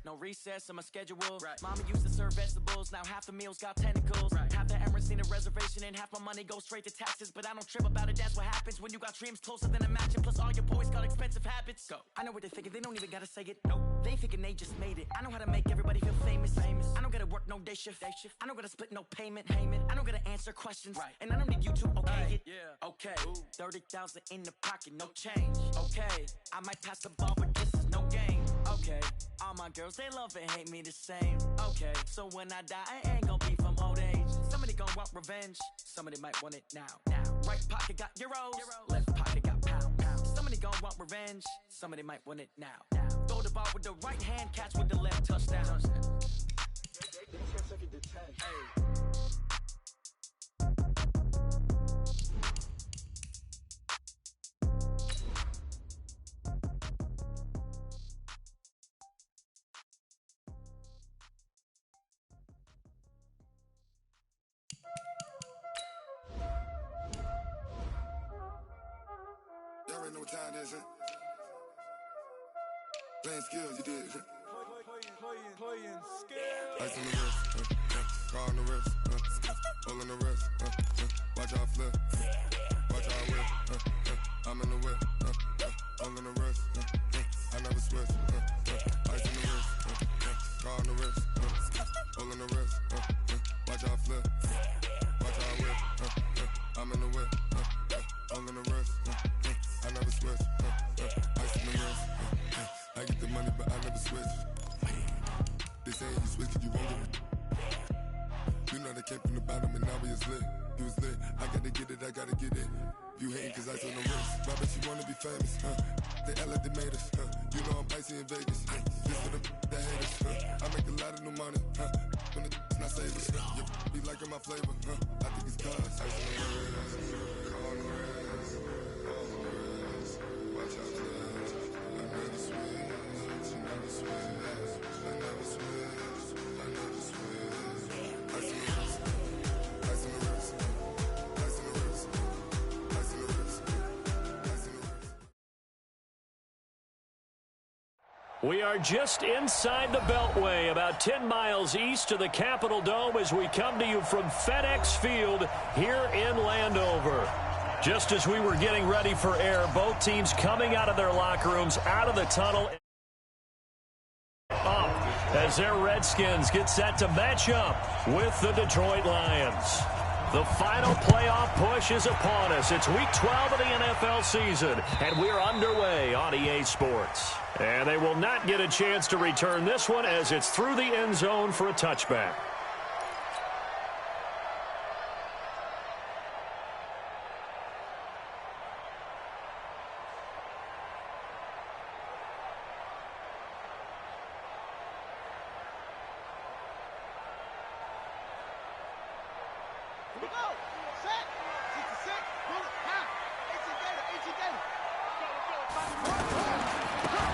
No recess in my schedule. Right. Mama used to serve vegetables, now half the meals got tentacles. Right. Half the Emirates need a reservation and half my money goes straight to taxes. But I don't trip about it, that's what happens when you got dreams closer than a match. And plus all your boys got expensive habits. Go. I know what they're thinking, they don't even gotta say it. Nope. They thinking they just made it. I know how to make everybody feel famous. I don't gotta work no day shift. I don't gotta split no payment. I don't gotta answer questions. Right. And I don't need you to okay it. Yeah. Okay. 30,000 in the pocket, no change. Okay. I might pass the ball, but this is no game. Okay. All my girls, they love and hate me the same. Okay. So when I die, I ain't gonna be from old age. Somebody gonna want revenge. Somebody might want it now. Right pocket got euros. Left pocket got pounds. Somebody gonna want revenge. Somebody might want it now. Throw the ball with the right hand, catch with the left, touchdown. Hey. Y'all already know what time it is, huh? Playing skills, you did, huh? Playing skills. Ice on the wrist, car on the wrist, hole in the wrist, watch how I flip, watch how I whip, I'm in the whip, hole in the wrist, I never switch, ice on the wrist, car on the wrist, hole in the wrist, watch how I flip, watch how I whip, I'm in the whip, hole in the wrist, I never switch, ice on the wrist, I get the money but I never switch. They saying you switch cause you won't get it. You know they came from the bottom and now we is lit. You was lit, I gotta get it, I gotta get it. You hating cause ice on the wrist. But I bet you wanna be famous, They act like they made us, You know I'm icy in Vegas, Just for the haters, I make a lot of new money, When it's not savers, You be liking my flavor, I think it's cause ice on the wrist, on the wrist, on the wrist. Watch out for this, I never switch, I never switch. We are just inside the Beltway, about 10 miles east of the Capitol Dome as we come to you from FedEx Field here in Landover. Just as we were getting ready for air, both teams coming out of their locker rooms, out of the tunnel, up as their Redskins get set to match up with the Detroit Lions. The final playoff push is upon us. It's Week 12 of the NFL season, and we're underway on EA Sports. And they will not get a chance to return this one as it's through the end zone for a touchback.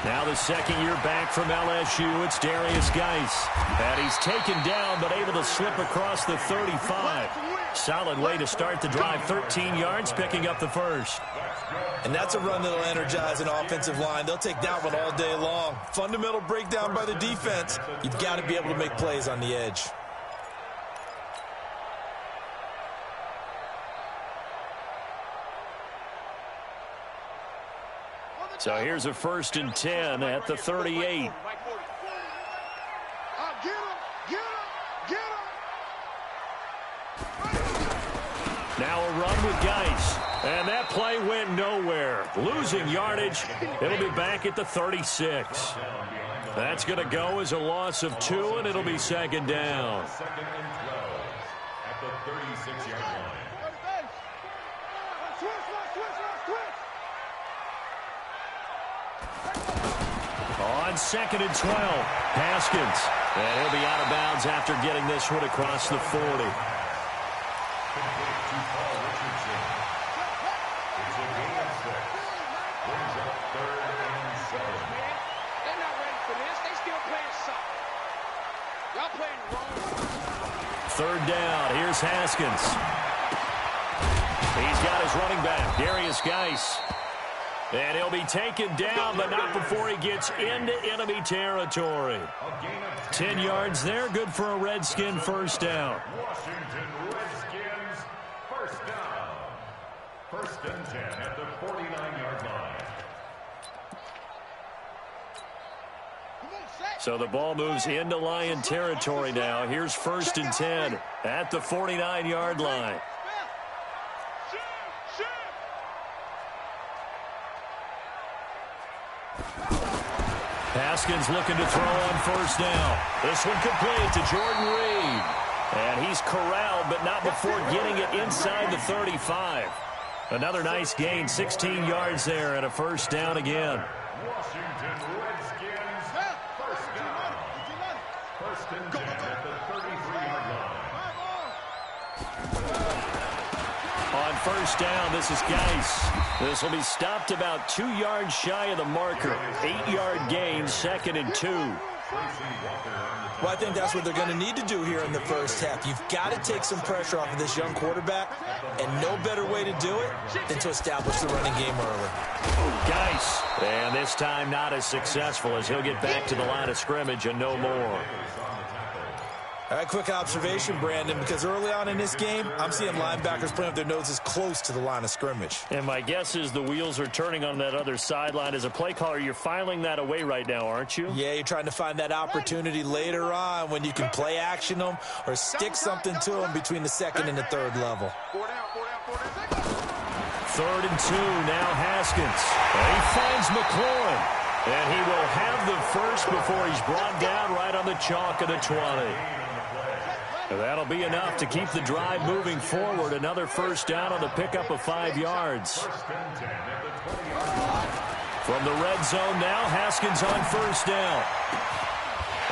Now the second year back from LSU, it's Darius Geis. And he's taken down but able to slip across the 35. Solid way to start the drive, 13 yards, picking up the first. And that's a run that'll energize an offensive line. They'll take that one all day long. Fundamental breakdown by the defense. You've got to be able to make plays on the edge. So here's a 1st and 10 at the 38. Now a run with Geis. And that play went nowhere. Losing yardage. It'll be back at the 36. That's going to go as a loss of 2, and it'll be 2nd down. At the 36-yard line. On 2nd and 12, Haskins. And he'll be out of bounds after getting this one across the 40. Third down, here's Haskins. He's got his running back, Darius Geis. And he'll be taken down, but not before he gets into enemy territory. 10 yards there, good for a Redskin first down. Washington Redskins, first down. First and 10 at the 49-yard line. So the ball moves into Lion territory now. Here's first and 10 at the 49-yard line. Haskins looking to throw on first down. This one complete to Jordan Reed. And he's corralled, but not before getting it inside the 35. Another nice gain, 16 yards there, and a first down again. Washington Redskins, first down. First and 10 at the 33-yard line. On first down, this is Geis. This will be stopped about 2 yards shy of the marker. 8-yard gain, second and 2. Well, I think that's what they're going to need to do here in the first half. You've got to take some pressure off of this young quarterback, and no better way to do it than to establish the running game early. Geis, and this time not as successful as he'll get back to the line of scrimmage and no more. All right, quick observation, Brandon, because early on in this game, I'm seeing linebackers playing with their noses close to the line of scrimmage. And my guess is the wheels are turning on that other sideline. As a play caller, you're filing that away right now, aren't you? Yeah, you're trying to find that opportunity later on when you can play action them or stick something to them between the second and the third level. Third and 2, now Haskins. And he finds McLaurin. And he will have the first before he's brought down right on the chalk of the 20. And that'll be enough to keep the drive moving forward. Another first down on the pickup of 5 yards. From the red zone now, Haskins on first down.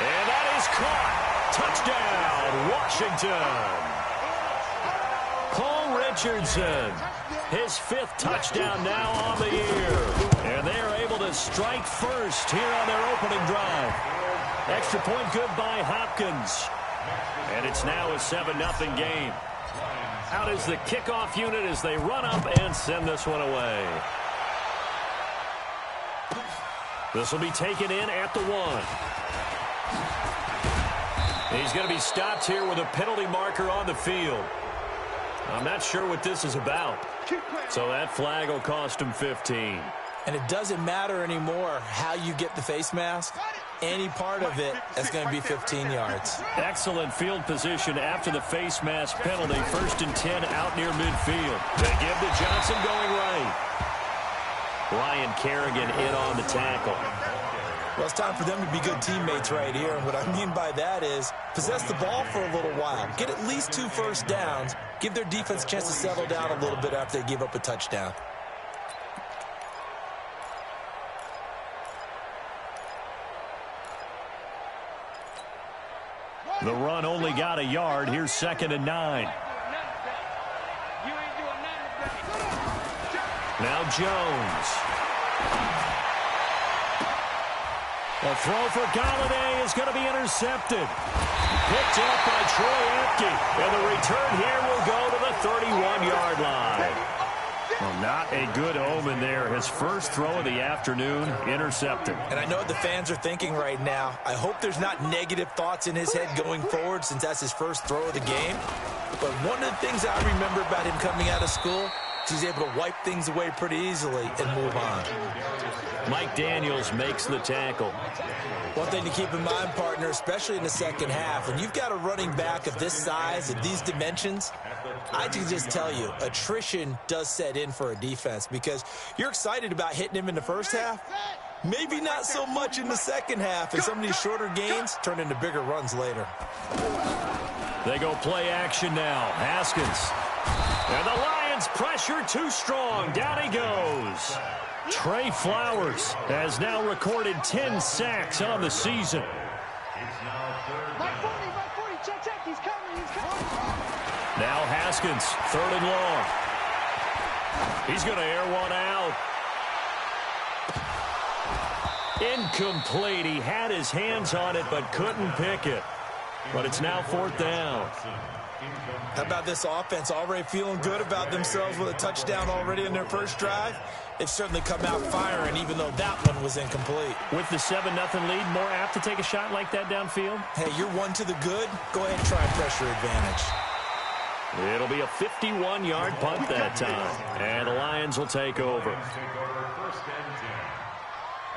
And that is caught. Touchdown, Washington. Paul Richardson, his 5th touchdown now on the year. And they are able to strike first here on their opening drive. Extra point good by Hopkins. And it's now a 7-0 game. Out is the kickoff unit as they run up and send this one away. This will be taken in at the 1. He's going to be stopped here with a penalty marker on the field. I'm not sure what this is about. So that flag will cost him 15. And it doesn't matter anymore how you get the face mask. Any part of it is going to be 15 yards. Excellent field position after the face mask penalty. First and 10 out near midfield. They give to Johnson going right. Ryan Kerrigan in on the tackle. Well, it's time for them to be good teammates right here. And what I mean by that is possess the ball for a little while. Get at least 2 first downs. Give their defense a chance to settle down a little bit after they give up a touchdown. The run only got a yard. Here's second and 9. Now Jones. The throw for Galladay is going to be intercepted. Picked up by Troy Apke. And the return here will go to the 31-yard line. Well, not a good omen there. His first throw of the afternoon, intercepted. And I know what the fans are thinking right now. I hope there's not negative thoughts in his head going forward since that's his first throw of the game. But one of the things I remember about him coming out of school is he's able to wipe things away pretty easily and move on. Mike Daniels makes the tackle. One thing to keep in mind, partner, especially in the second half, when you've got a running back of this size, of these dimensions, I can just tell you, attrition does set in for a defense because you're excited about hitting him in the first half. Maybe not so much in the second half, and some of these shorter gains turn into bigger runs later. They go play action now. Haskins. And the Lions pressure too strong. Down he goes. Trey Flowers has now recorded 10 sacks on the season. Now Haskins, 3rd and long. He's going to air one out. Incomplete. He had his hands on it but couldn't pick it. But it's now 4th down. How about this offense already feeling good about themselves with a touchdown already in their first drive? They've certainly come out firing, even though that one was incomplete. With the 7-0 lead, more apt to take a shot like that downfield? Hey, you're one to the good. Go ahead and try pressure advantage. It'll be a 51-yard punt that time, and the Lions will take over. First and 10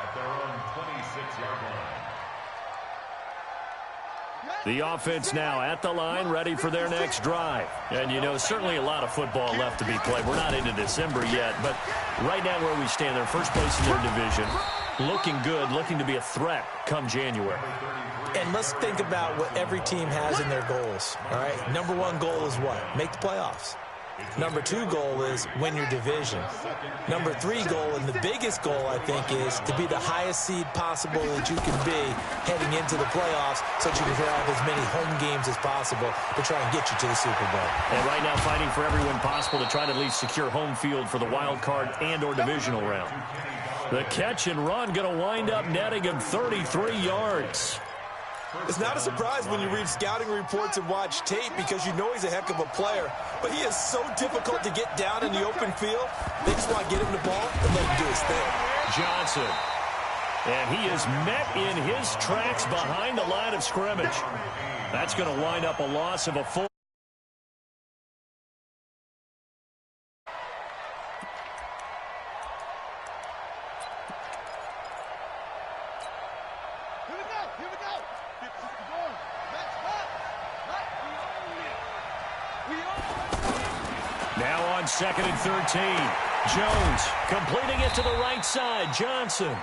at their own 26-yard line. The offense now at the line, ready for their next drive. And, you know, certainly a lot of football left to be played. We're not into December yet, but right now where we stand, they're first place in their division, looking good, looking to be a threat come January. And let's think about what every team has in their goals, all right? Number 1 goal is what? Make the playoffs. Number 2 goal is win your division. Number 3 goal, and the biggest goal, I think, is to be the highest seed possible that you can be heading into the playoffs so that you can have as many home games as possible to try and get you to the Super Bowl. And right now fighting for everyone possible to try to at least secure home field for the wild card and or divisional round. The catch and run going to wind up netting him 33 yards. It's not a surprise when you read scouting reports and watch tape because you know he's a heck of a player. But he is so difficult to get down in the open field. They just want to get him the ball and let him do his thing. Johnson. And he is met in his tracks behind the line of scrimmage. That's going to wind up a loss of a full. Now on 2nd and 13. Jones completing it to the right side. Johnson.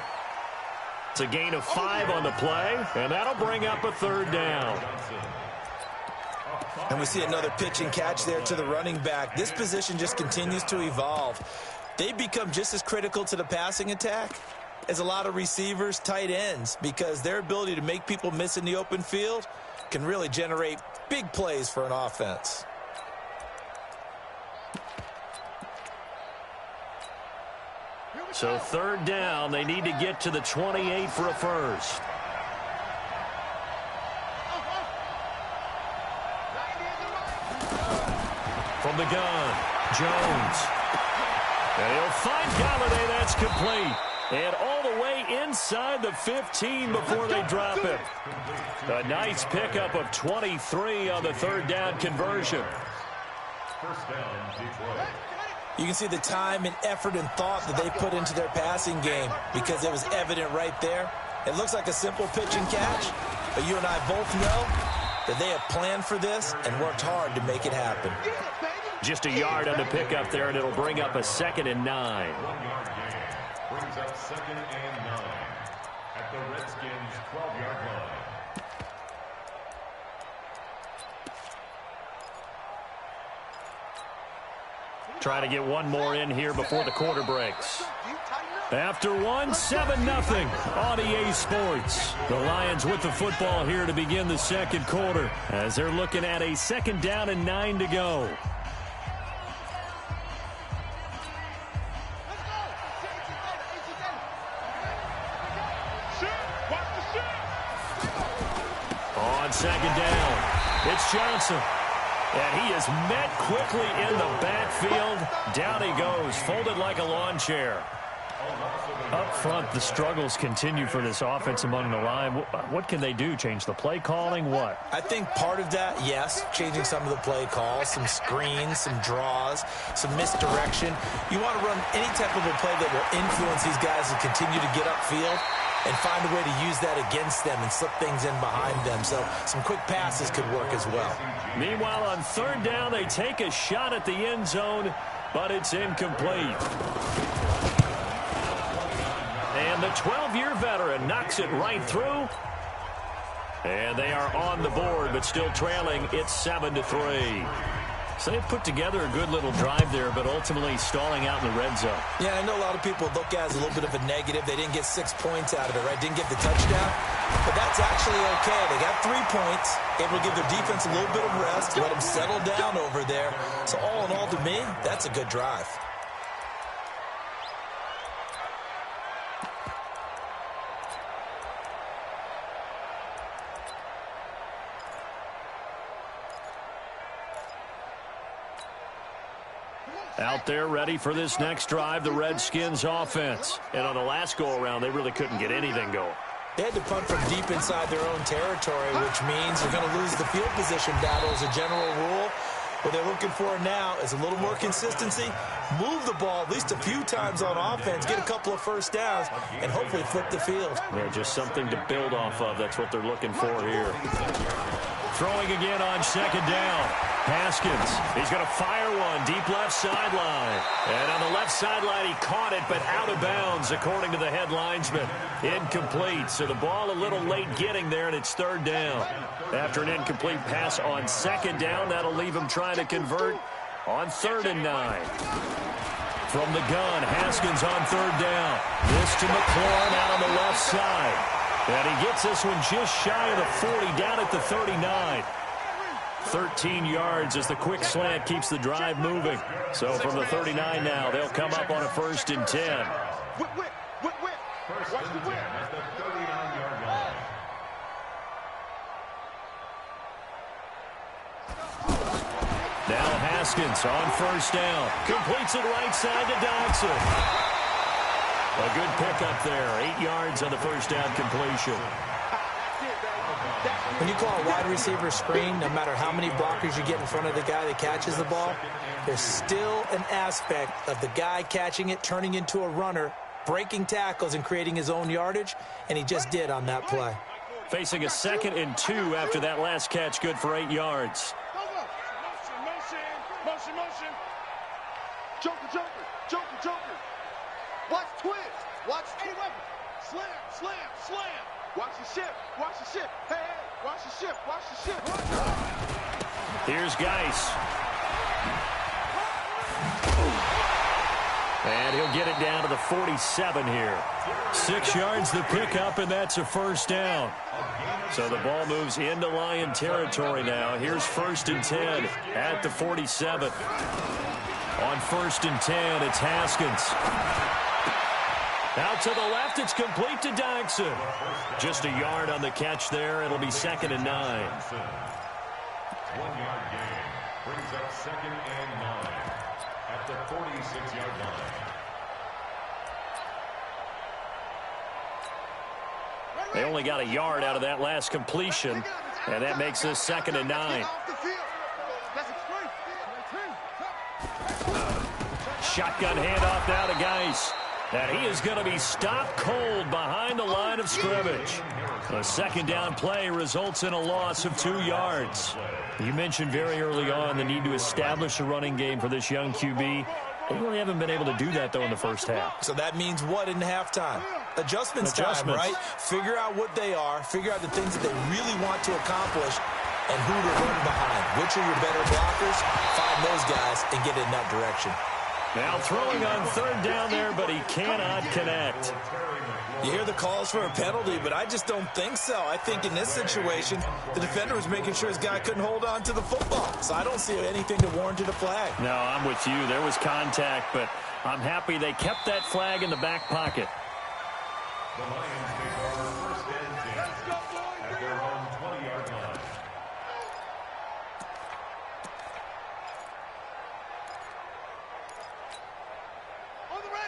It's a gain of 5 on the play, and that'll bring up a 3rd down. And we see another pitch and catch there to the running back. This position just continues to evolve. They become just as critical to the passing attack as a lot of receivers, tight ends, because their ability to make people miss in the open field can really generate big plays for an offense. So 3rd down, they need to get to the 28 for a first. From the gun, Jones. And he'll find Galladay. That's complete. And all the way inside the 15 before they drop him. A nice pickup of 23 on the 3rd down conversion. First down, Detroit. You can see the time and effort and thought that they put into their passing game because it was evident right there. It looks like a simple pitch and catch, but you and I both know that they have planned for this and worked hard to make it happen. Just a yard on the pickup there, and it'll bring up a 2nd and 9. 1-yard gain. Brings up 2nd and 9 at the Redskins' 12-yard line. Trying to get one more in here before the quarter breaks. After one, 7-0 on EA Sports. The Lions with the football here to begin the 2nd quarter as they're looking at a 2nd down and 9 to go. On 2nd down, it's Johnson. And he is met quickly in the backfield. Down he goes, folded like a lawn chair. Up front, the struggles continue for this offense among the line. What can they do? Change the play calling? What? I think part of that, yes, changing some of the play calls, some screens, some draws, some misdirection. You want to run any type of a play that will influence these guys to continue to get upfield and find a way to use that against them and slip things in behind them. So some quick passes could work as well. Meanwhile, on 3rd down, they take a shot at the end zone, but it's incomplete. And the 12-year veteran knocks it right through. And they are on the board, but still trailing. It's 7-3. So they've put together a good little drive there, but ultimately stalling out in the red zone. Yeah, I know a lot of people look at it as a little bit of a negative. They didn't get 6 points out of it, right? Didn't get the touchdown. But that's actually okay. They got 3 points, able to give their defense a little bit of rest, let them settle down over there. So all in all, to me, that's a good drive. Out there ready for this next drive, the Redskins offense. And on the last go-around, they really couldn't get anything going. They had to punt from deep inside their own territory, which means you're going to lose the field position battle as a general rule. What they're looking for now is a little more consistency, move the ball at least a few times on offense, get a couple of first downs, and hopefully flip the field. Yeah, just something to build off of. That's what they're looking for here. Throwing again on second down. Haskins, he's going to fire one deep left sideline. And on the left sideline, he caught it, but out of bounds, according to the head linesman. Incomplete, so the ball a little late getting there, and it's third down. After an incomplete pass on second down, that'll leave him trying to convert on 3rd and 9. From the gun, Haskins on 3rd down. This to McLaurin out on the left side. And he gets this one just shy of the 40, down at the 39. 13 yards as the quick slant keeps the drive moving. So from the 39 now, they'll come up on a 1st and 10. First and 10 at the 39-yard line. Now Haskins on 1st down. Completes it right side to Dodson. A good pickup there. 8 yards on the 1st down completion. When you call a wide receiver screen, no matter how many blockers you get in front of the guy that catches the ball, there's still an aspect of the guy catching it, turning into a runner, breaking tackles and creating his own yardage, and he just did on that play. Facing a 2nd and 2 after that last catch, good for 8 yards. Motion. Joker. Watch twist. Watch any weapon. Slam. Watch the ship. Hey, watch the ship. Here's Geis. And he'll get it down to the 47 here. 6 yards the pickup, and that's a 1st down. So the ball moves into Lion territory now. Here's 1st and 10 at the 47. On 1st and 10, it's Haskins. Out to the left, it's complete to Dodson. Just a yard on the catch there. It'll be 2nd and 9. 1-yard gain brings up 2nd and 9 at the 46-yard line. They only got a yard out of that last completion, and that makes this 2nd and 9. Shotgun handoff now to Geis. And he is going to be stopped cold behind the line of scrimmage. A 2nd down play results in a loss of 2 yards. You mentioned very early on the need to establish a running game for this young QB. They really haven't been able to do that, though, in the first half. So that means what in halftime? Adjustments time, right? Figure out what they are, figure out the things that they really want to accomplish, and who to run behind. Which are your better blockers? Find those guys and get in that direction. Now throwing on 3rd down there, but he cannot connect. You hear the calls for a penalty, but I just don't think so. I think in this situation, the defender was making sure his guy couldn't hold on to the football. So I don't see anything to warrant a flag. No, I'm with you. There was contact, but I'm happy they kept that flag in the back pocket. The Lions take over 1st and 10 at their own 20-yard line.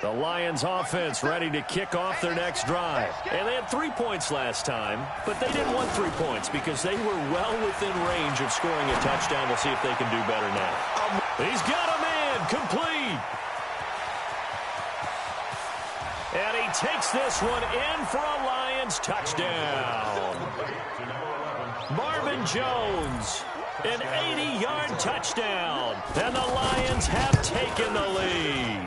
The Lions offense ready to kick off their next drive. And they had 3 points last time, but they didn't want 3 points because they were well within range of scoring a touchdown. We'll see if they can do better now. He's got a man, complete. And he takes this one in for a Lions touchdown. Marvin Jones, an 80-yard touchdown. And the Lions have taken the lead.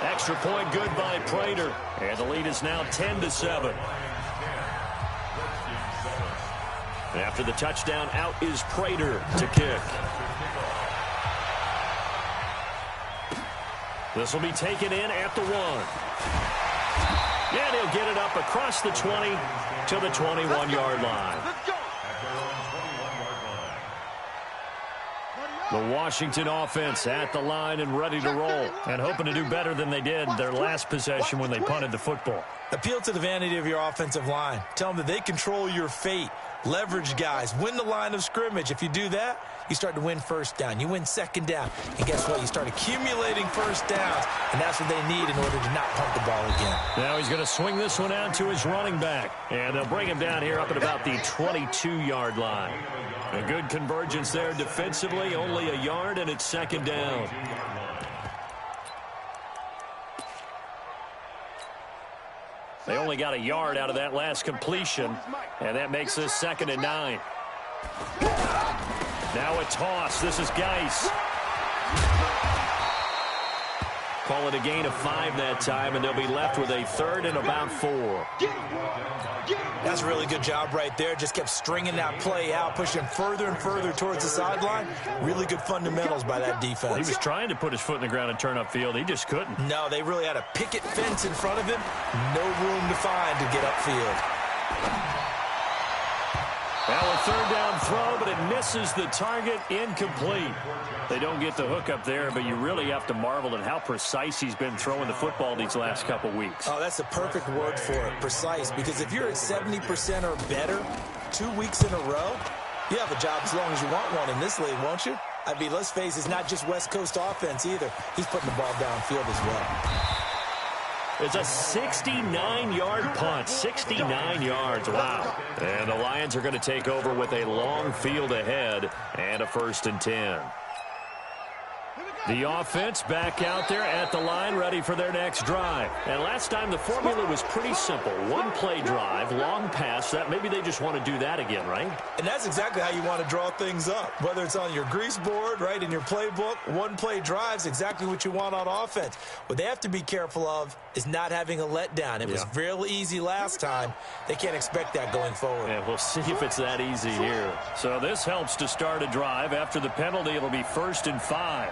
Extra point good by Prater. And the lead is now 10-7. After the touchdown, out is Prater to kick. This will be taken in at the 1. And he'll get it up across the 20 to the 21-yard line. The Washington offense at the line and ready to roll, and hoping to do better than they did their last possession when they punted the football. Appeal to the vanity of your offensive line. Tell them that they control your fate. leverage guys, win the line of scrimmage. If you do that, you start to win first down. You win second down. And guess what? You start accumulating first downs, and that's what they need in order to not punt the ball again. Now he's going to swing this one out to his running back, and they'll bring him down here up at about the 22-yard line. A good convergence there defensively, only a yard, and it's second down. They only got a yard out of that last completion, and that makes this 2nd and 9. Now a toss. This is Geis. Call it a gain of 5 that time, and they'll be left with a 3rd and about 4. That's a really good job right there. Just kept stringing that play out, pushing further and further towards the sideline. Really good fundamentals by that defense. He was trying to put his foot in the ground and turn upfield. He just couldn't. No, they really had a picket fence in front of him. No room to find to get upfield. Now a 3rd down throw, but it misses the target. Incomplete. They don't get the hook up there, but you really have to marvel at how precise he's been throwing the football these last couple weeks. Oh, that's the perfect word for it, precise, because if you're at 70% or better 2 weeks in a row, you have a job as long as you want one in this league, won't you? I mean, let's face it, it's not just West Coast offense either. He's putting the ball downfield as well. It's a 69-yard punt. 69 yards. Wow. And the Lions are going to take over with a long field ahead and a 1st and 10. The offense back out there at the line, ready for their next drive. And last time the formula was pretty simple. 1-play drive, long pass. That maybe they just want to do that again, right? And that's exactly how you want to draw things up. Whether it's on your grease board, right, in your playbook, 1-play drives, exactly what you want on offense. What they have to be careful of is not having a letdown. It was real easy last time. They can't expect that going forward. Yeah, we'll see if it's that easy here. So this helps to start a drive. After the penalty, it'll be 1st and 5.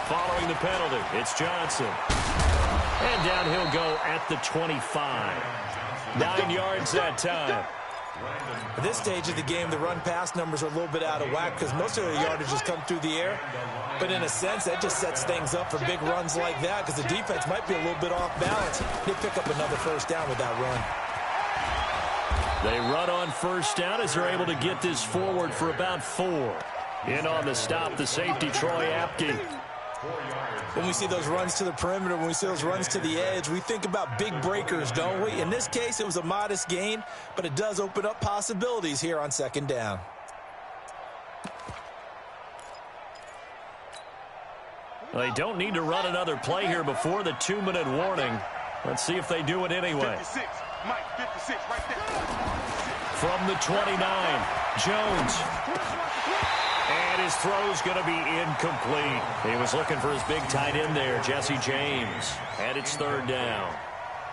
Following the penalty, it's Johnson. And down he'll go at the 25. 9 yards that time. At this stage of the game, the run-pass numbers are a little bit out of whack because most of the yardage has come through the air. But in a sense, that just sets things up for big runs like that because the defense might be a little bit off balance. They pick up another 1st down with that run. They run on 1st down as they're able to get this forward for about 4. In on the stop, the safety, Troy Apke. When we see those runs to the perimeter, when we see those runs to the edge, we think about big breakers, don't we? In this case, it was a modest gain, but it does open up possibilities here on 2nd down. They don't need to run another play here before the 2-minute warning. Let's see if they do it anyway. 56, Mike, 56, right there. From the 29, Jones. And his throw's going to be incomplete. He was looking for his big tight end there, Jesse James. And it's 3rd down.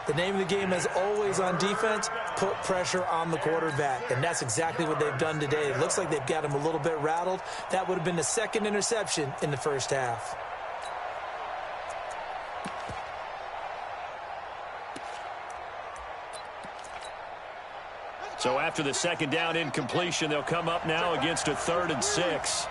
The name of the game, as always on defense, put pressure on the quarterback. And that's exactly what they've done today. It looks like they've got him a little bit rattled. That would have been the 2nd interception in the 1st half. So after the 2nd down incompletion, they'll come up now against a 3rd and 6.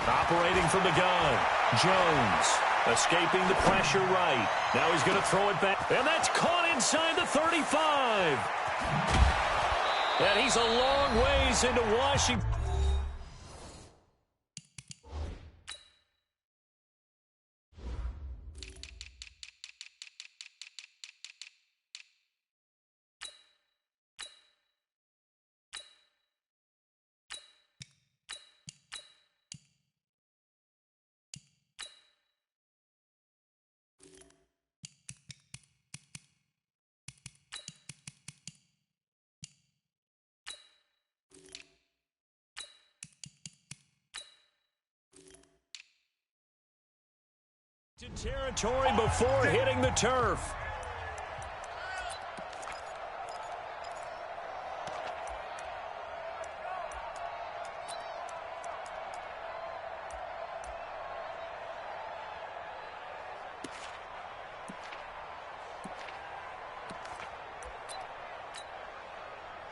Operating from the gun, Jones escaping the pressure right. Now he's going to throw it back, and that's caught inside the 35. And he's a long ways into Washington. Territory before hitting the turf.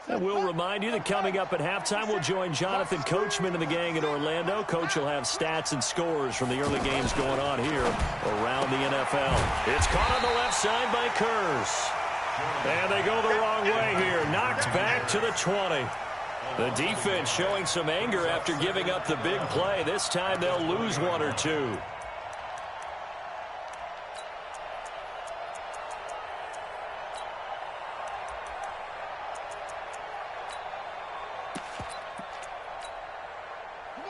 And we'll remind you that coming up at halftime, we'll join Jonathan Coachman and the gang in Orlando. Coach will have stats and scores from the early games going on here around the NFL. It's caught on the left side by Kurz. And they go the wrong way here. Knocked back to the 20. The defense showing some anger after giving up the big play. This time they'll lose one or two.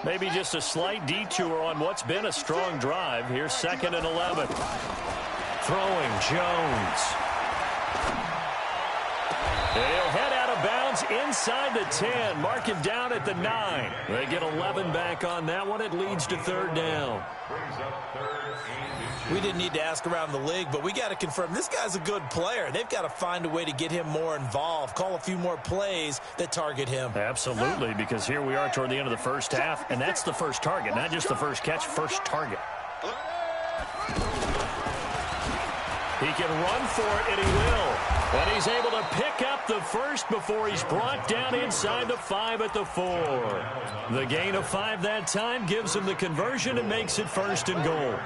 Maybe just a slight detour on what's been a strong drive. Here's 2nd and 11. Throwing Jones. And he'll head out of bounds inside the 10. Mark him down at the 9. They get 11 back on that one. It leads to 3rd down. We didn't need to ask around the league, but we got to confirm this guy's a good player. They've got to find a way to get him more involved, call a few more plays that target him. Absolutely, because here we are toward the end of the first half, and that's the first target, not just the first catch, first target. He can run for it, and he will. And he's able to pick up the first before he's brought down inside the 5 at the 4. The gain of 5 that time gives him the conversion and makes it 1st and goal.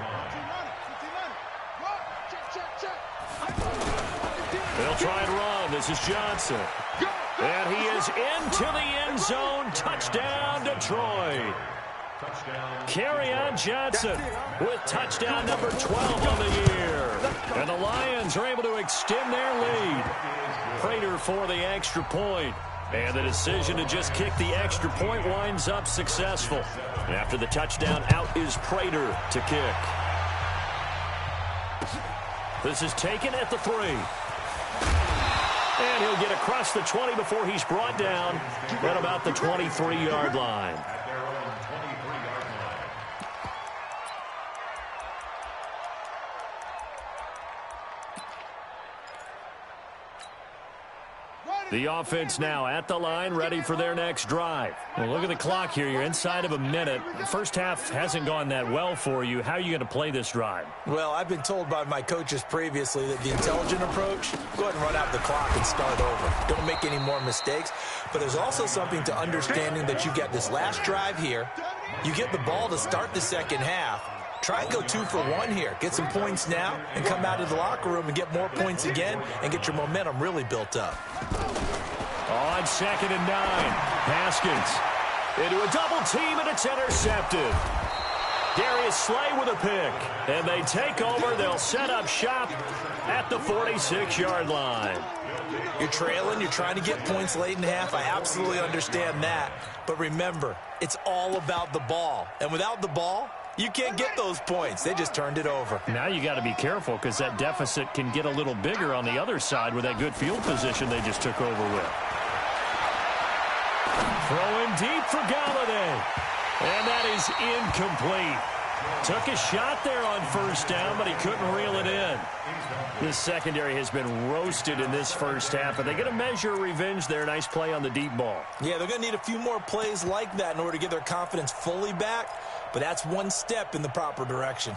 They'll try and run. This is Johnson. And he is into the end zone. Touchdown, Detroit. Kerryon Johnson with touchdown number 12 on the year. And the Lions are able to extend their lead. Prater for the extra point. And the decision to just kick the extra point winds up successful. And after the touchdown, out is Prater to kick. This is taken at the 3. And he'll get across the 20 before he's brought down at about the 23-yard line. The offense now at the line, ready for their next drive. Well, look at the clock here. You're inside of a minute. The first half hasn't gone that well for you. How are you going to play this drive? Well, I've been told by my coaches previously that the intelligent approach, go ahead and run out the clock and start over. Don't make any more mistakes. But there's also something to understanding that you've got this last drive here. You get the ball to start the second half. Try and go 2 for 1 here. Get some points now and come out of the locker room and get more points again and get your momentum really built up. On 2nd and 9, Haskins into a double team, and it's intercepted. Darius Slay with a pick, and they take over. They'll set up shop at the 46-yard line. You're trailing. You're trying to get points late in the half. I absolutely understand that. But remember, it's all about the ball. And without the ball, you can't get those points. They just turned it over. Now you got to be careful because that deficit can get a little bigger on the other side with that good field position they just took over with. Throwing deep for Galladay. And that is incomplete. Took a shot there on first down, but he couldn't reel it in. This secondary has been roasted in this first half, but they're going to measure revenge there. Nice play on the deep ball. Yeah, they're going to need a few more plays like that in order to get their confidence fully back, but that's one step in the proper direction.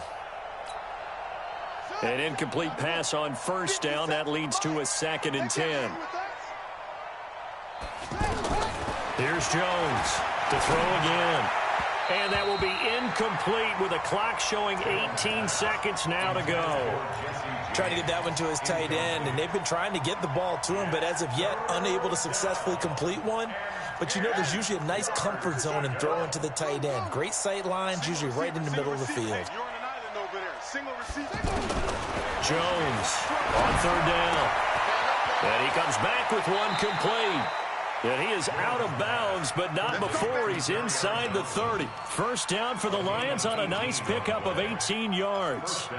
An incomplete pass on first down. That leads to a 2nd and 10. Here's Jones to throw again. And that will be incomplete with a clock showing 18 seconds now to go. Trying to get that one to his tight end, and they've been trying to get the ball to him, but as of yet, unable to successfully complete one. But you know there's usually a nice comfort zone in throwing to the tight end. Great sight lines, usually right in the middle of the field. Jones on 3rd down. And he comes back with one complete. And he is out of bounds, but not before he's inside the 30. First down for the Lions on a nice pickup of 18 yards. Here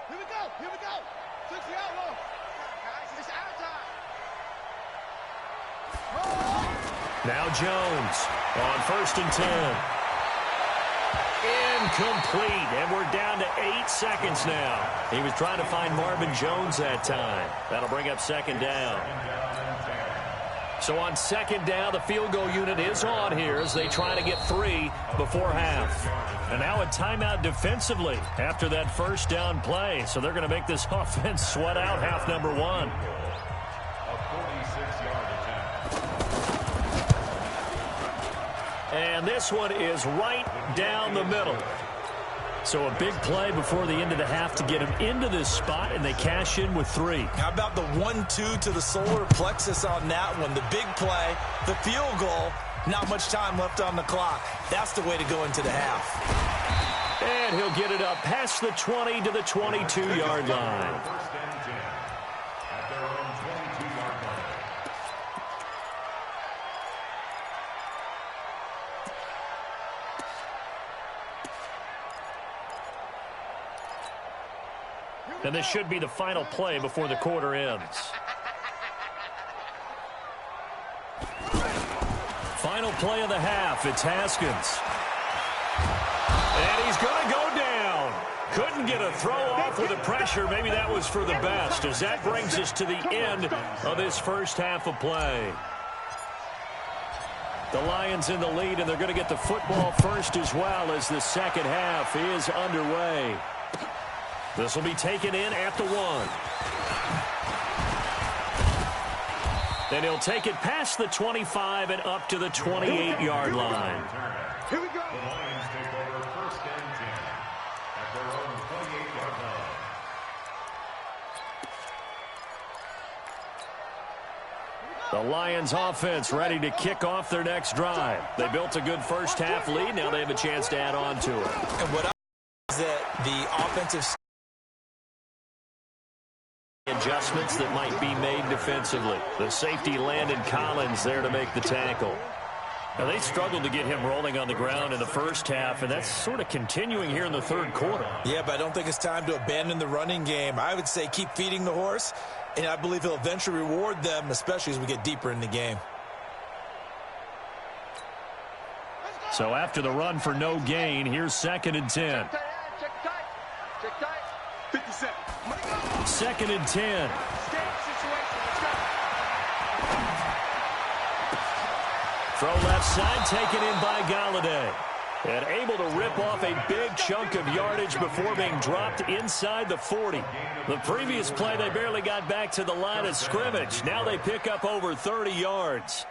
we go. Here we go. 6 the outlaw. It's out time. Now Jones on 1st and 10. Incomplete, and we're down to 8 seconds now. He was trying to find Marvin Jones that time. That'll bring up 2nd down. So on 2nd down, the field goal unit is on here as they try to get 3 before half. And now a timeout defensively after that first down play. So they're going to make this offense sweat out half number 1. And this one is right down the middle. So a big play before the end of the half to get him into this spot, and they cash in with 3. How about the 1-2 to the solar plexus on that one? The big play, the field goal, not much time left on the clock. That's the way to go into the half. And he'll get it up past the 20 to the 22-yard line. First and 10 at their own 22-yard line. And this should be the final play before the quarter ends. Final play of the half. It's Haskins. And he's going to go down. Couldn't get a throw off with the pressure. Maybe that was for the best, as that brings us to the end of this first half of play. The Lions in the lead, and they're going to get the football first as well as the second half is underway. This will be taken in at the 1. Then he'll take it past the 25 and up to the 28-yard line. Here we go. The Lions take over first and 10 at their own 28-yard line. The Lions offense ready to kick off their next drive. They built a good first half lead. Now they have a chance to add on to it. And what I is that the offensive Adjustments that might be made defensively. The safety Landon Collins there to make the tackle. Now they struggled to get him rolling on the ground in the first half, and that's sort of continuing here in the third quarter. Yeah, but I don't think it's time to abandon the running game. I would say keep feeding the horse, and I believe he'll eventually reward them, especially as we get deeper in the game. So after the run for no gain, here's 2nd and 10. Check tight. Check tight. 57. 2nd and 10. Situation. Let's go. Throw left side, taken in by Galladay. And able to rip off a big chunk of yardage before being dropped inside the 40. The previous play, they barely got back to the line of scrimmage. Now they pick up over 30 yards.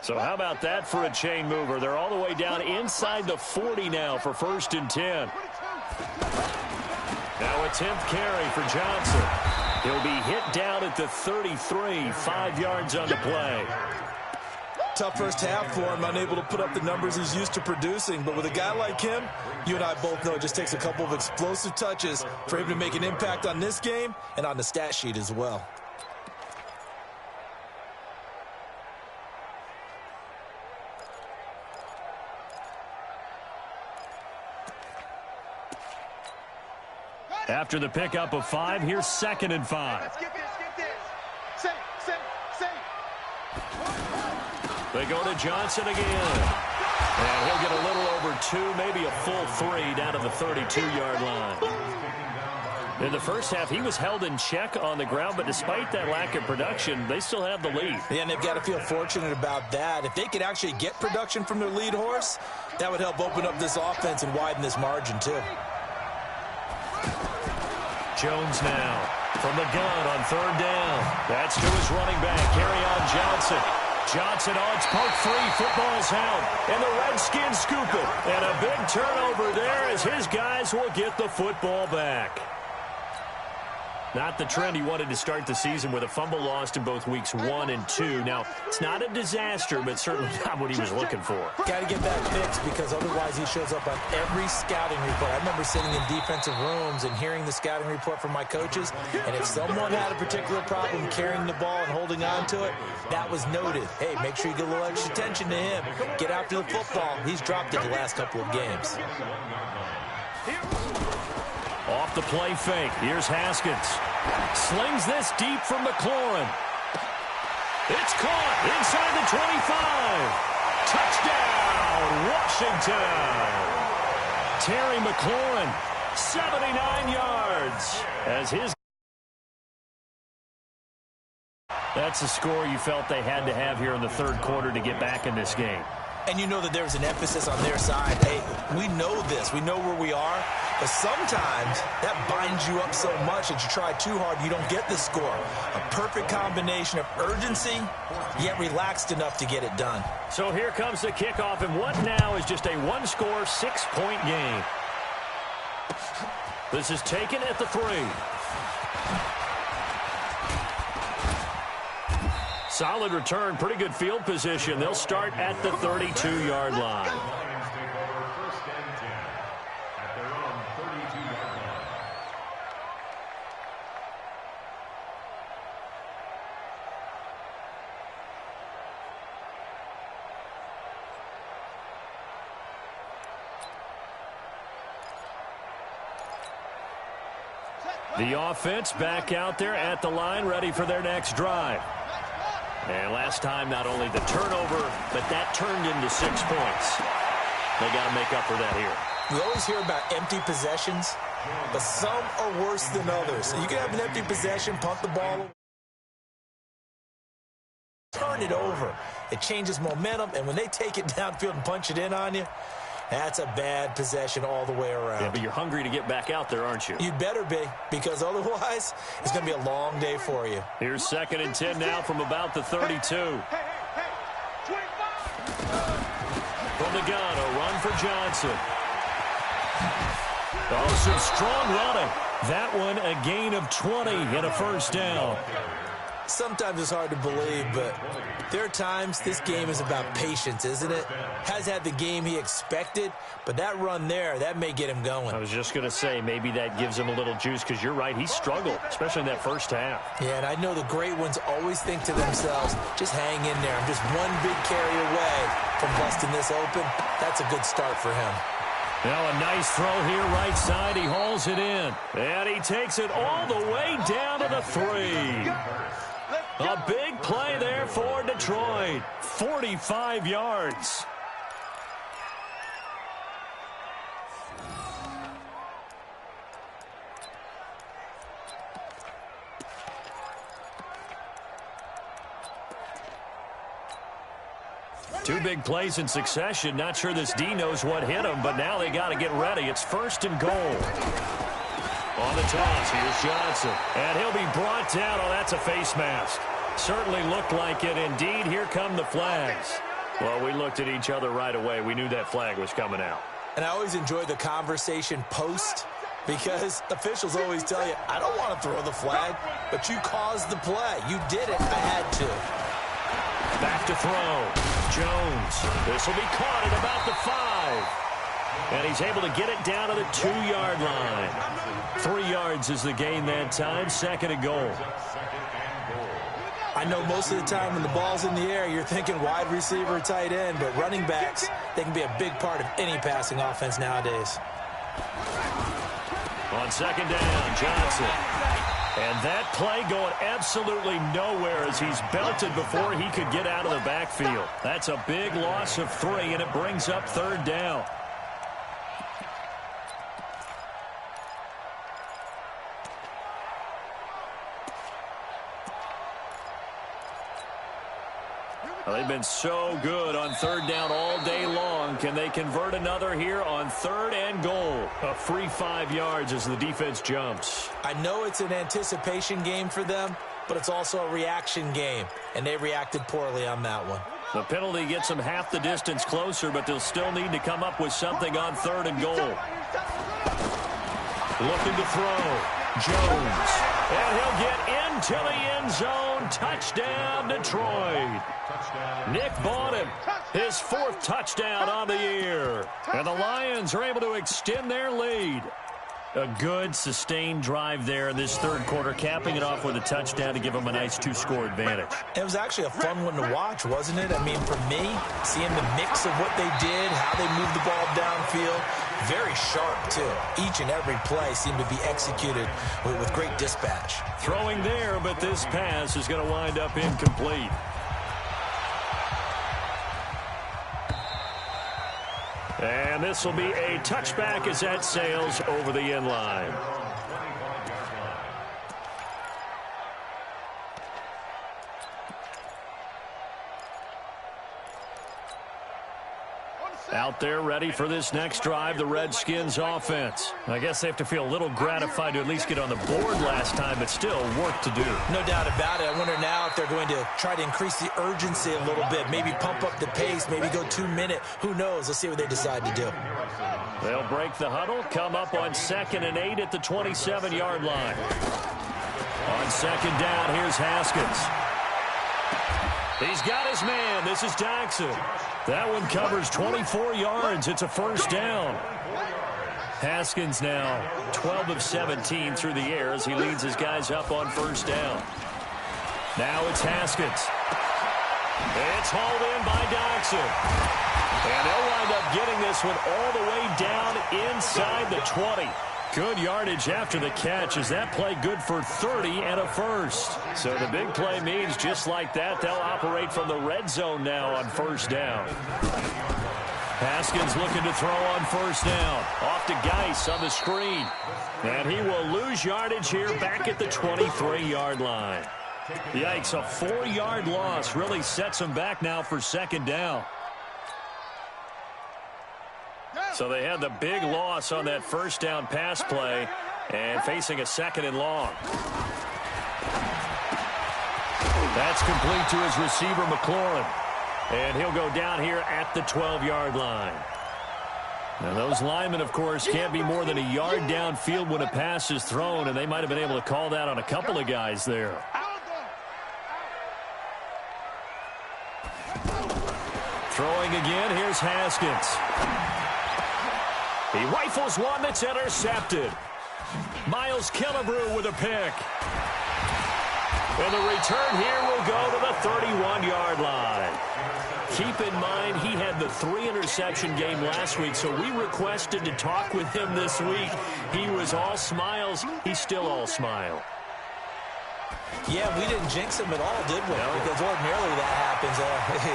So how about that for a chain mover? They're all the way down inside the 40 now for 1st and 10. Now a 10th carry for Johnson. He'll be hit down at the 33, 5 yards on the play. Tough first half for him, unable to put up the numbers he's used to producing. But with a guy like him, you and I both know it just takes a couple of explosive touches for him to make an impact on this game and on the stat sheet as well. After the pickup of 5, here's 2nd and 5. Let's get this. Safe. They go to Johnson again. And he'll get a little over 2, maybe a full 3 down to the 32-yard line. In the first half, he was held in check on the ground, but despite that lack of production, they still have the lead. Yeah, and they've got to feel fortunate about that. If they could actually get production from their lead horse, that would help open up this offense and widen this margin too. Jones now from the gun on 3rd down. That's to his running back, Kerryon Johnson. Johnson on its poke free. Football's out. And the Redskins scoop it. And a big turnover there as his guys will get the football back. Not the trend he wanted to start the season with a fumble lost in both weeks 1 and 2. Now, it's not a disaster, but certainly not what he was looking for. Got to get that fixed because otherwise he shows up on every scouting report. I remember sitting in defensive rooms and hearing the scouting report from my coaches, and if someone had a particular problem carrying the ball and holding on to it, that was noted. Hey, make sure you get a little extra attention to him. Get after the football. He's dropped it the last couple of games. Off the play fake. Here's Haskins. Slings this deep from McLaurin. It's caught inside the 25. Touchdown, Washington. Terry McLaurin, 79 yards. As his That's a score you felt they had to have here in the third quarter to get back in this game. And you know that there's an emphasis on their side. Hey, we know this. We know where we are. But sometimes that binds you up so much that you try too hard, you don't get the score. A perfect combination of urgency, yet relaxed enough to get it done. So here comes the kickoff, and what now is just a one-score, 6-point game. This is taken at the 3. Solid return, pretty good field position. They'll start at the 32-yard line. Lions take over first and 10 at their own 32-yard line. The offense back out there at the line, ready for their next drive. And last time, not only the turnover, but that turned into 6 points. They got to make up for that here. We always hear about empty possessions, but some are worse than others. You can have an empty possession, punt the ball, turn it over. It changes momentum, and when they take it downfield and punch it in on you, that's a bad possession all the way around. Yeah, but you're hungry to get back out there, aren't you? You'd better be, because otherwise it's going to be a long day for you. Here's 2nd and 10 now from about the 32. From the gun, a run for Johnson. Oh, some strong running. That one a gain of 20 and a first down. Sometimes it's hard to believe, but there are times this game is about patience, isn't it? Has had the game he expected, but that run there, that may get him going. I was just going to say, maybe that gives him a little juice, because you're right, he struggled, especially in that first half. Yeah, and I know the great ones always think to themselves, just hang in there. I'm just one big carry away from busting this open. That's a good start for him. Now a nice throw here, right side. He hauls it in. And he takes it all the way down to the 3. A big play there for Detroit. 45 yards. Two big plays in succession. Not sure this D knows what hit him, but now they got to get ready. It's 1st and goal. On the toss, here's Johnson. And he'll be brought down. Oh, that's a face mask. Certainly looked like it. Indeed, here come the flags. Well, we looked at each other right away. We knew that flag was coming out. And I always enjoy the conversation post, because officials always tell you, I don't want to throw the flag, but you caused the play. You did it. I had to. Back to throw. Jones. This will be caught at about the 5. And he's able to get it down to the 2-yard line. 3 yards is the gain that time. 2nd and goal. I know most of the time when the ball's in the air, you're thinking wide receiver, tight end, but running backs, they can be a big part of any passing offense nowadays. On 2nd down, Johnson. And that play going absolutely nowhere as he's belted before he could get out of the backfield. That's a big loss of 3, and it brings up 3rd down. Well, they've been so good on 3rd down all day long. Can they convert another here on 3rd and goal? A free 5 yards as the defense jumps. I know it's an anticipation game for them, but it's also a reaction game, and they reacted poorly on that one. The penalty gets them half the distance closer, but they'll still need to come up with something on 3rd and goal. Looking to throw. Jones. And he'll get into the end zone. Touchdown, Detroit. Nick bought him. His 4th touchdown on the year. And the Lions are able to extend their lead. A good, sustained drive there in this 3rd quarter, capping it off with a touchdown to give them a nice 2-score advantage. It was actually a fun one to watch, wasn't it? I mean, for me, seeing the mix of what they did, how they moved the ball downfield, very sharp, too. Each and every play seemed to be executed with great dispatch. Throwing there, but this pass is going to wind up incomplete. And this will be a touchback as that sails over the end line. Out there ready for this next drive, the Redskins offense. I guess they have to feel a little gratified to at least get on the board last time, but still work to do. No doubt about it. I wonder now if they're going to try to increase the urgency a little bit, maybe pump up the pace, maybe go 2-minute. Who knows? Let's see what they decide to do. They'll break the huddle, come up on 2nd and 8 at the 27-yard line. On 2nd down, here's Haskins. He's got his man. This is Jackson. That one covers 24 yards. It's a first down. Haskins now 12 of 17 through the air as he leads his guys up on first down. Now it's Haskins. It's hauled in by Jackson. And they'll wind up getting this one all the way down inside the 20. Good yardage after the catch. Is that play good for 30 and a first? So the big play means just like that, they'll operate from the red zone now on first down. Haskins looking to throw on first down. Off to Geis on the screen. And he will lose yardage here back at the 23-yard line. Yikes, a 4-yard loss really sets him back now for 2nd down. So they had the big loss on that first down pass play and facing a 2nd and long. That's complete to his receiver, McLaurin. And he'll go down here at the 12-yard line. Now those linemen, of course, can't be more than a yard downfield when a pass is thrown, and they might have been able to call that on a couple of guys there. Throwing again, here's Haskins. He rifles one that's intercepted. Miles Killebrew with a pick. And the return here will go to the 31-yard line. Keep in mind, he had the 3-interception game last week, so we requested to talk with him this week. He was all smiles. He's still all smile. Yeah, we didn't jinx him at all, did we? No. Because ordinarily that happens.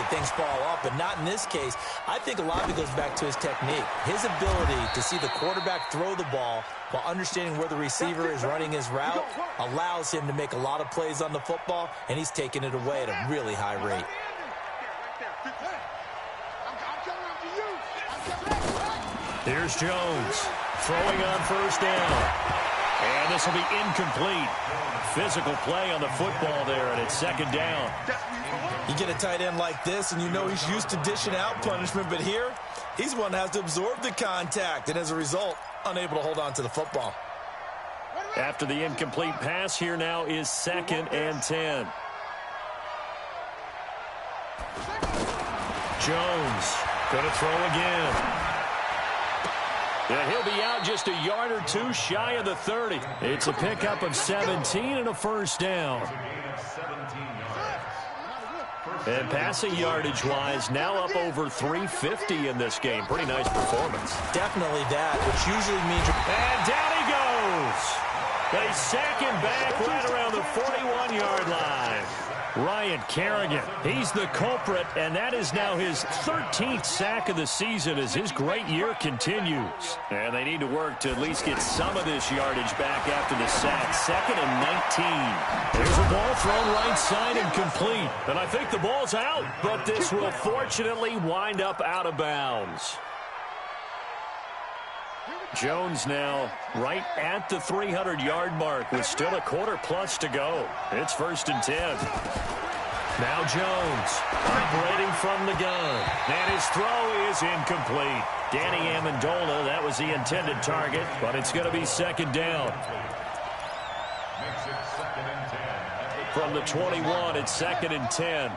Things fall off, but not in this case. I think a lot of it goes back to his technique. His ability to see the quarterback throw the ball while understanding where the receiver is running his route allows him to make a lot of plays on the football, and he's taking it away at a really high rate. Here's Jones throwing on first down. And this will be incomplete. Physical play on the football there, and it's 2nd down. You get a tight end like this, and you know he's used to dishing out punishment, but here, he's one that has to absorb the contact, and as a result, unable to hold on to the football. After the incomplete pass, here now is 2nd and 10. Jones going to throw again. Yeah, he'll be out just a yard or two shy of the 30. It's a pickup of 17 and a first down. And passing yardage-wise, now up over 350 in this game. Pretty nice performance. Definitely that, which usually means... And down he goes. They sack him back right around the 41-yard line. Ryan Kerrigan, he's the culprit, and that is now his 13th sack of the season as his great year continues. And they need to work to at least get some of this yardage back after the sack. 2nd and 19. There's a ball thrown right side and complete. And I think the ball's out, but this will fortunately wind up out of bounds. Jones now right at the 300-yard mark with still a quarter plus to go. It's 1st and 10. Now Jones operating from the gun. And his throw is incomplete. Danny Amendola, that was the intended target, but it's going to be 2nd down. From the 21, it's 2nd and 10.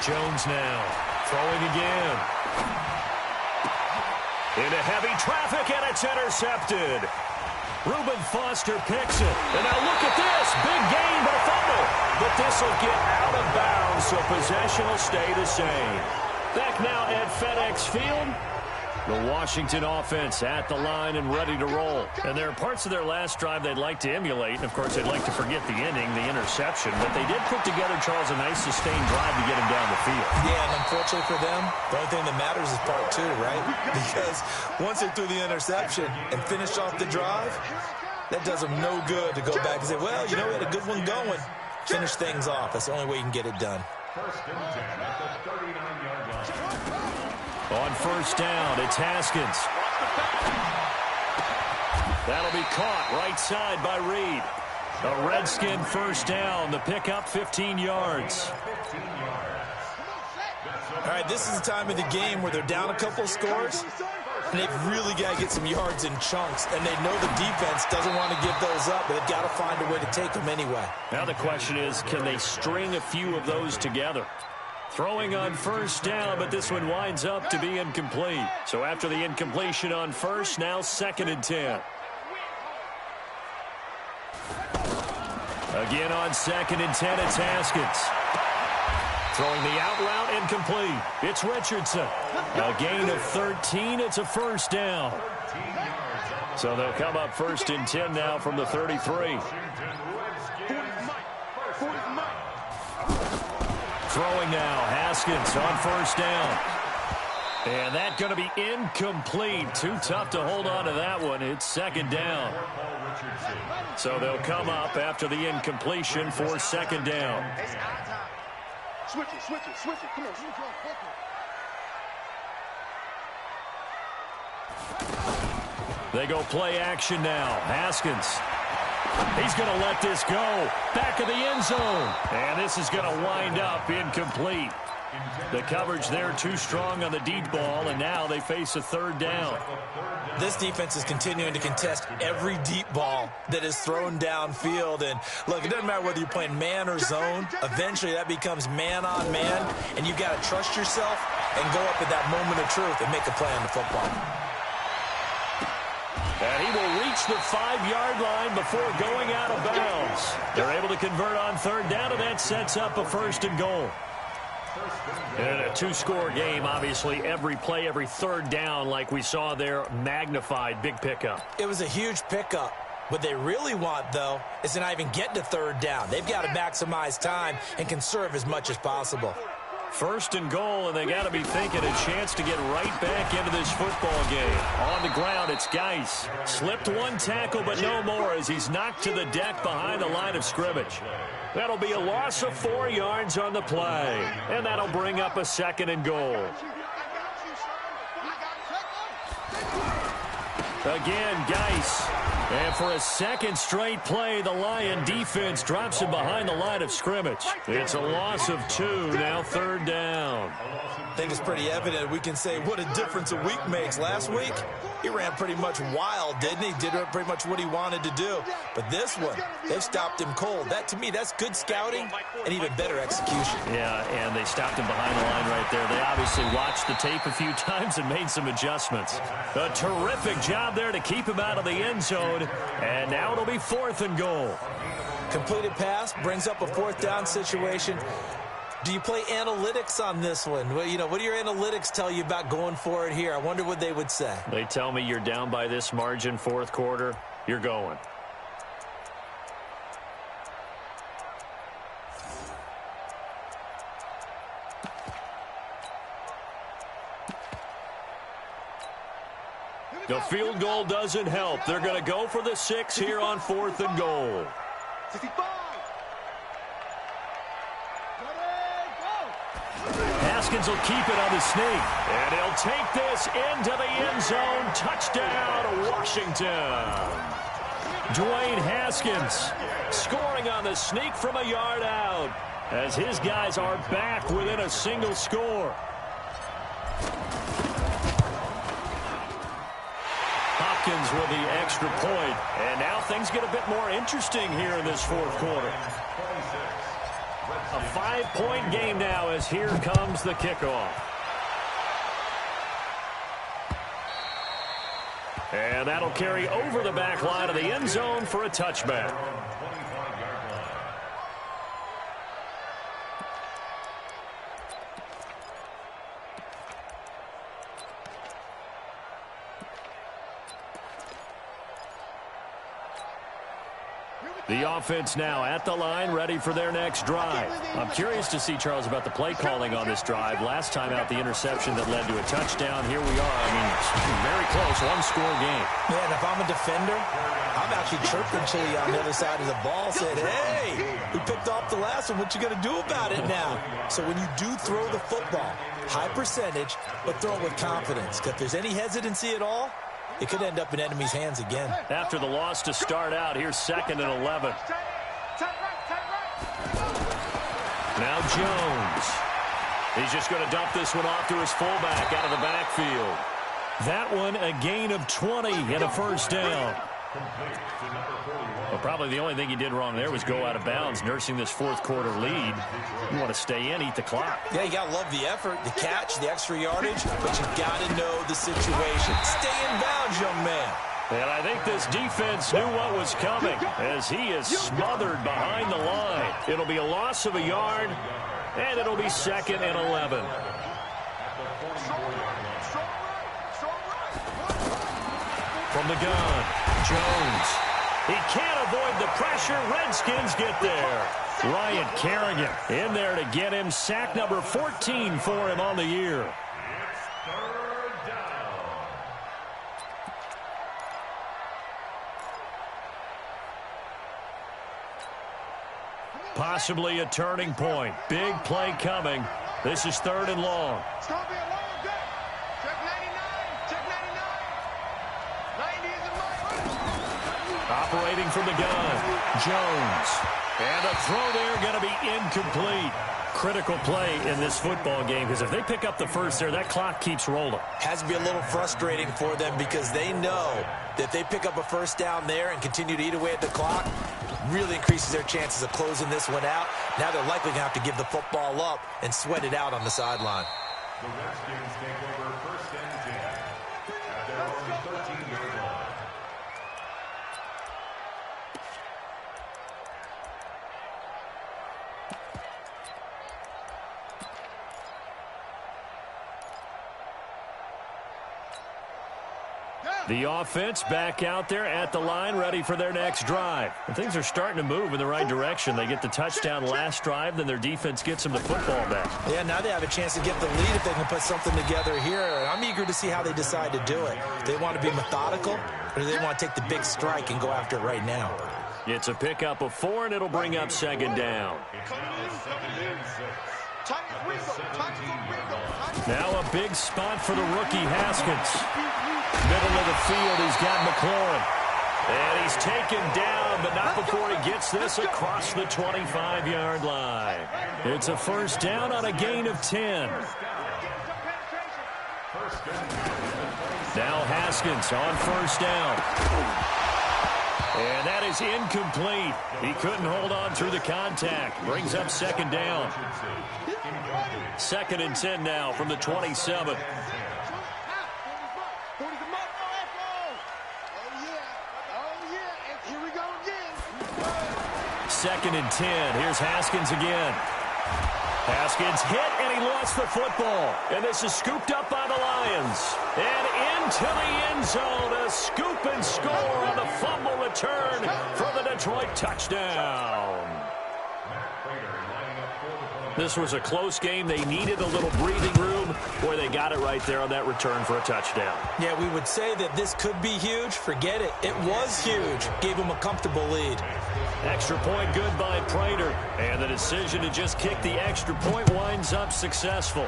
Jones now throwing again. Into heavy traffic, and it's intercepted. Reuben Foster picks it. And now look at this. Big gain, but a fumble. But this will get out of bounds, so possession will stay the same. Back now at FedEx Field. The Washington offense at the line and ready to roll. And there are parts of their last drive they'd like to emulate. And, of course, they'd like to forget the inning, the interception. But they did put together, Charles, a nice sustained drive to get him down the field. Yeah, and unfortunately for them, the only thing that matters is part 2, right? Because once they threw the interception and finished off the drive, that does them no good to go back and say, well, you know, we had a good one going. Finish things off. That's the only way you can get it done. First and 10 at the 39-yard line. On first down, it's Haskins. That'll be caught right side by Reed. A Redskin first down. The pickup 15 yards. All right, this is the time of the game where they're down a couple of scores, and they've really got to get some yards in chunks, and they know the defense doesn't want to give those up, but they've got to find a way to take them anyway. Now the question is, can they string a few of those together? Throwing on first down, but this one winds up to be incomplete. So after the incompletion on first, now 2nd and 10. Again on 2nd and 10, it's Haskins. Throwing the out route, incomplete. It's Richardson. A gain of 13. It's a first down. So they'll come up 1st and 10 now from the 33. Throwing now, Haskins on first down. And that's going to be incomplete. Too tough to hold on to that one. It's 2nd down. So they'll come up after the incompletion for 2nd down. Switch it. Come on. They go play action now. Haskins. He's going to let this go. Back of the end zone. And this is going to wind up incomplete. The coverage there too strong on the deep ball, and now they face a 3rd down. This defense is continuing to contest every deep ball that is thrown downfield. And, look, it doesn't matter whether you're playing man or zone. Eventually that becomes man on man, and you've got to trust yourself and go up at that moment of truth and make a play on the football. And he will reach the 5-yard line before going out of bounds. They're able to convert on 3rd down, and that sets up a 1st and goal. In a 2-score game, obviously, every play, every 3rd down, like we saw there, magnified, big pickup. It was a huge pickup. What they really want, though, is to not even get to 3rd down. They've got to maximize time and conserve as much as possible. 1st and goal, and they got to be thinking a chance to get right back into this football game. On the ground, it's Geis. Slipped one tackle, but no more as he's knocked to the deck behind the line of scrimmage. That'll be a loss of 4 yards on the play, and that'll bring up a 2nd and goal. Again, Geis. And for a 2nd straight play, the Lion defense drops him behind the line of scrimmage. It's a loss of 2, now 3rd down. I think it's pretty evident. We can say what a difference a week makes. Last week, he ran pretty much wild, didn't he? Did pretty much what he wanted to do. But this one, they've stopped him cold. That, to me, that's good scouting and even better execution. Yeah, and they stopped him behind the line right there. They obviously watched the tape a few times and made some adjustments. A terrific job there to keep him out of the end zone. And now it'll be 4th and goal. Completed pass brings up a 4th down situation. Do you play analytics on this one? Well, you know, what do your analytics tell you about going for it here? I wonder what they would say. They tell me you're down by this margin, 4th quarter, you're going. The field goal doesn't help. They're going to go for the 6 here on 4th and goal. 65. Haskins will keep it on the sneak. And he'll take this into the end zone. Touchdown, Washington. Dwayne Haskins scoring on the sneak from a yard out as his guys are back within a single score. Hopkins with the extra point. And now things get a bit more interesting here in this 4th quarter. A 5-point game now as here comes the kickoff. And that'll carry over the back line of the end zone for a touchback. Here we The offense now at the line, ready for their next drive. I'm curious to see, Charles, about the play calling on this drive. Last time out, the interception that led to a touchdown. Here we are. I mean, very close, one-score game. Yeah, and if I'm a defender, I'm actually chirping Chili on the other side of the ball, saying, hey, we picked off the last one. What you going to do about it now? So when you do throw the football, high percentage, but throw it with confidence. Because if there's any hesitancy at all, it could end up in enemy's hands again. After the loss to start out, here's 2nd and 11. Now Jones. He's just going to dump this one off to his fullback out of the backfield. That one a gain of 20 and a first down. Well, probably the only thing he did wrong there was go out of bounds, nursing this fourth quarter lead. You want to stay in, eat the clock. Yeah, you got to love the effort, the catch, the extra yardage, but you got to know the situation. Stay in bounds, young man. And I think this defense knew what was coming as he is smothered behind the line. It'll be a loss of a yard, and it'll be 2nd and 11. From the gun, Jones. He can't avoid the pressure. Redskins get there. Ryan Kerrigan in there to get him. Sack number 14 for him on the year. Possibly a turning point. Big play coming. This is 3rd and long. It's going to be a long day. Check 99. Check 99. 90 is in my. Operating from the gun, Jones. And a throw there going to be incomplete. Critical play in this football game because if they pick up the first there, that clock keeps rolling. Has to be a little frustrating for them because they know that if they pick up a first down there and continue to eat away at the clock, really increases their chances of closing this one out. Now they're likely going to have to give the football up and sweat it out on the sideline. The Redskins take over 1st and 10 at their own 13-yard line. The offense back out there at the line, ready for their next drive. And things are starting to move in the right direction. They get the touchdown last drive, then their defense gets them the football back. Yeah, now they have a chance to get the lead if they can put something together here. I'm eager to see how they decide to do it. Do they want to be methodical, or do they want to take the big strike and go after it right now? It's a pickup of 4, and it'll bring up 2nd down. Now a big spot for the rookie Haskins. Middle of the field, he's got McLaurin. And he's taken down, but not before he gets this across the 25-yard line. It's a first down on a gain of 10. Now Haskins on first down. And that is incomplete. He couldn't hold on through the contact. Brings up 2nd down. 2nd and 10 now from the 27. Second and 10. Here's Haskins again. Haskins hit, and he lost the football. And this is scooped up by the Lions. And into the end zone, a scoop and score on the fumble return for the Detroit touchdown. This was a close game. They needed a little breathing room. Boy, they got it right there on that return for a touchdown. Yeah, we would say that this could be huge. Forget it. It was huge. Gave them a comfortable lead. Extra point good by Prater. And the decision to just kick the extra point winds up successful.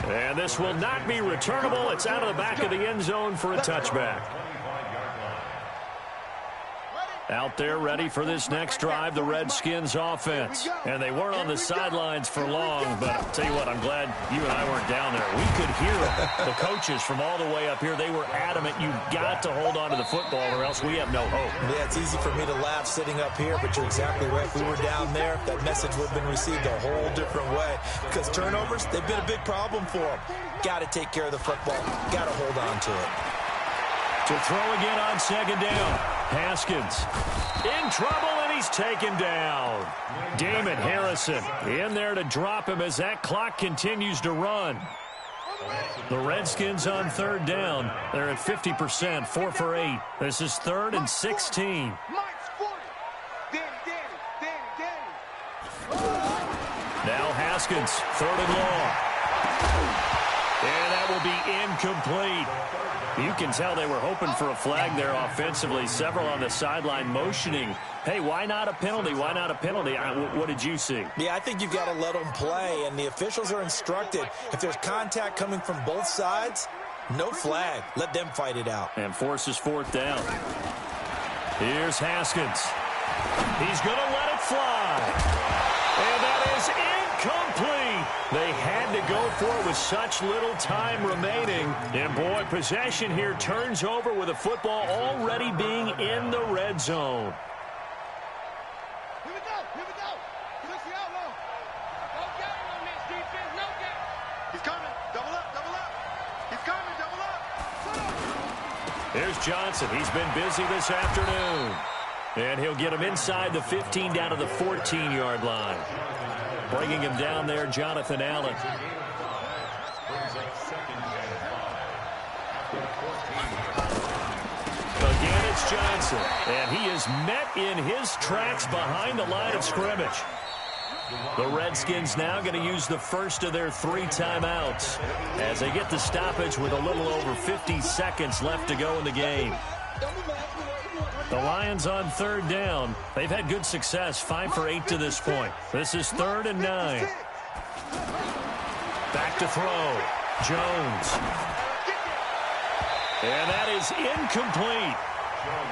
And this will not be returnable. It's out of the back of the end zone for a touchback. Out there ready for this next drive, the Redskins offense. And they weren't on the sidelines for long, but I'll tell you what, I'm glad you and I weren't down there. We could hear the coaches from all the way up here. They were adamant, you've got to hold on to the football or else we have no hope. Yeah, it's easy for me to laugh sitting up here, but you're exactly right. If we were down there, that message would have been received a whole different way. Because turnovers, they've been a big problem for them. Got to take care of the football. Got to hold on to it. To throw again on 2nd down. Haskins in trouble, and he's taken down. Damon Harrison in there to drop him as that clock continues to run. The Redskins on third down. They're at 50%, 4 for 8. This is 3rd and 16. Mike's 40. Danny. Now Haskins, 3rd and long. And that will be incomplete. You can tell they were hoping for a flag there offensively. Several on the sideline motioning, hey, why not a penalty? Why not a penalty? What did you see? Yeah, I think you've got to let them play, and the officials are instructed. If there's contact coming from both sides, no flag. Let them fight it out. And forces 4th down. Here's Haskins. He's going to let it fly. And that is incomplete. They had to go for it with such little time remaining. And, boy, possession here turns over with a football already being in the red zone. Here we go. Let's see how long. No game on this defense, no game. He's coming. Double up. He's coming, double up. There's Johnson. He's been busy this afternoon. And he'll get him inside the 15 down to the 14-yard line. Bringing him down there, Jonathan Allen. Again, it's Johnson. And he is met in his tracks behind the line of scrimmage. The Redskins now going to use the first of their 3 timeouts as they get the stoppage with a little over 50 seconds left to go in the game. The Lions on third down. They've had good success, 5 for 8 to this point. This is 3rd and 9. Back to throw. Jones. And that is incomplete.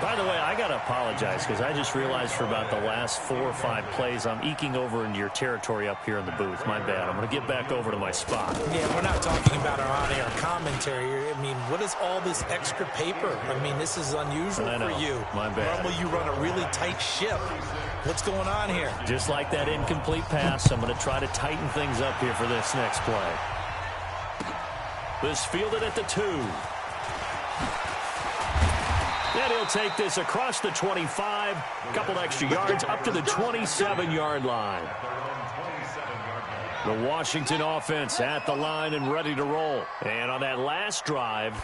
By the way, I got to apologize because I just realized for about the last 4 or 5 plays, I'm eking over into your territory up here in the booth. My bad. I'm going to get back over to my spot. Yeah, we're not talking about our on-air commentary. I mean, what is all this extra paper? I mean, this is unusual for you. My bad. Normally you run a really tight ship. What's going on here? Just like that incomplete pass, I'm going to try to tighten things up here for this next play. This fielded at the 2. And he'll take this across the 25, a couple extra yards up to the 27-yard line. The Washington offense at the line and ready to roll. And on that last drive,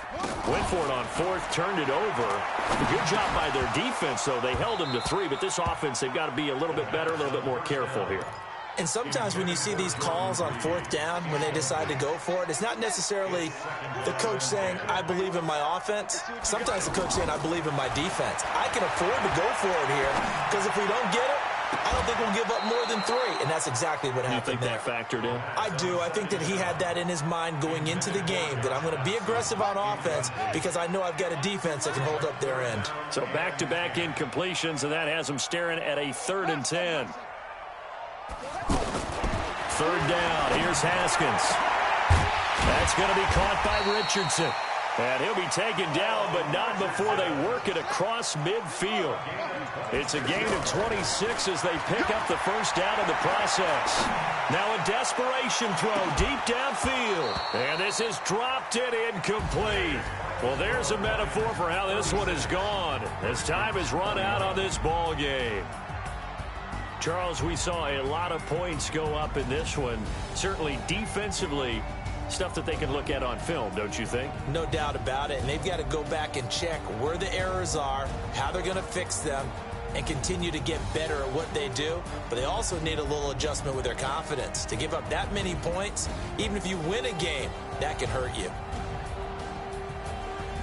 went for it on 4th, turned it over. A good job by their defense, though. They held them to 3, but this offense, they've got to be a little bit better, a little bit more careful here. And sometimes when you see these calls on 4th down, when they decide to go for it, it's not necessarily the coach saying, I believe in my offense. Sometimes the coach saying, I believe in my defense. I can afford to go for it here because if we don't get it, I don't think we'll give up more than 3. And that's exactly what happened there. You think that factored in? I do. I think that he had that in his mind going into the game, that I'm going to be aggressive on offense because I know I've got a defense that can hold up their end. So back-to-back incompletions, and that has them staring at a 3rd and 10. 3rd down. Here's Haskins. That's going to be caught by Richardson. And he'll be taken down, but not before they work it across midfield. It's a gain of 26 as they pick up the first down in the process. Now a desperation throw deep downfield. And this is dropped it incomplete. Well, there's a metaphor for how this one is gone as time has run out on this ball game. Charles, we saw a lot of points go up in this one. Certainly defensively, stuff that they can look at on film, don't you think? No doubt about it. And they've got to go back and check where the errors are, how they're going to fix them, and continue to get better at what they do. But they also need a little adjustment with their confidence. To give up that many points, even if you win a game, that can hurt you.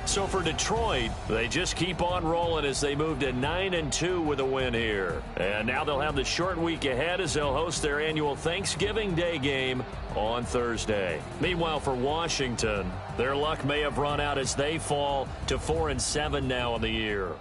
So for Detroit, they just keep on rolling as they move to 9-2 with a win here. And now they'll have the short week ahead as they'll host their annual Thanksgiving Day game on Thursday. Meanwhile, for Washington, their luck may have run out as they fall to 4-7 now in the year.